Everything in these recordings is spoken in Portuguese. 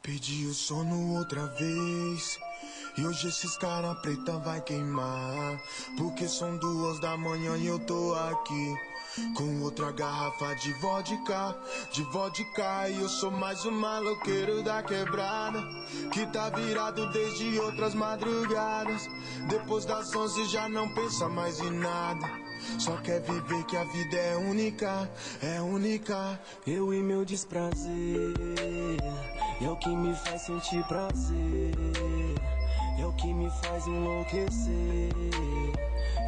Perdi o sono outra vez. E hoje esses cara preta vai queimar. Porque são 2 da manhã e eu tô aqui com outra garrafa de vodka. E eu sou mais um maloqueiro da quebrada, que tá virado desde outras madrugadas. Depois das 11 já não pensa mais em nada, só quer viver que a vida é única, é única. Eu e meu desprazer é o que me faz sentir prazer, é o que me faz enlouquecer,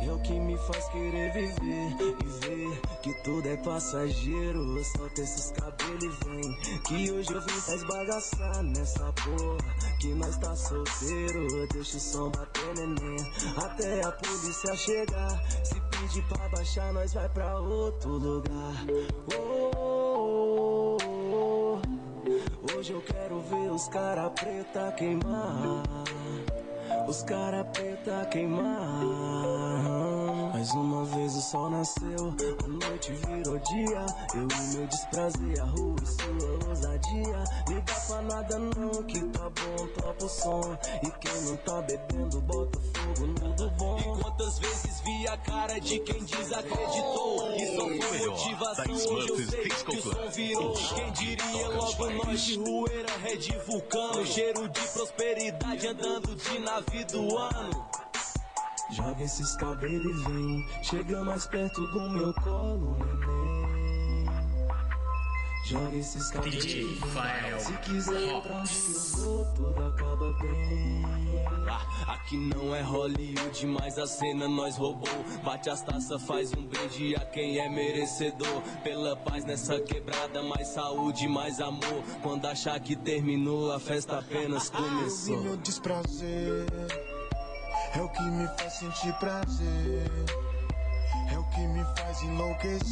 é o que me faz querer viver e ver que tudo é passageiro. Solta esses cabelos e vem, que hoje eu vim pra esbagaçar nessa porra, que nós tá solteiro. Deixa o som bater, neném, até a polícia chegar. Se pedir pra baixar, nós vai pra outro lugar. Hoje eu quero ver os cara preta queimar, os cara preta queimar. Mais uma vez o sol nasceu, a noite virou dia. Eu e meu desprazer, a rua e sua ousadia. Liga pra nada não, que tá bom, topa o som. E quem não tá bebendo, bota fogo no do bom. E quantas vezes vi a cara de quem desacreditou, e só foi motivação. Hoje eu sei que o som virou. Quem diria logo nós de Rueira, Red Vulcano, cheiro de prosperidade andando de navio do ano. Joga esses cabelos e vem, chega mais perto do meu colo, neném. Joga esses cabelos e vem, se quiser pra onde eu vou, tudo acaba bem. Aqui não é Hollywood, mas a cena nós roubou. Bate as taças, faz um brinde a quem é merecedor. Pela paz nessa quebrada, mais saúde, mais amor. Quando achar que terminou, a festa apenas começou. Eu e meu desprazer é o que me faz sentir prazer, é o que me faz enlouquecer.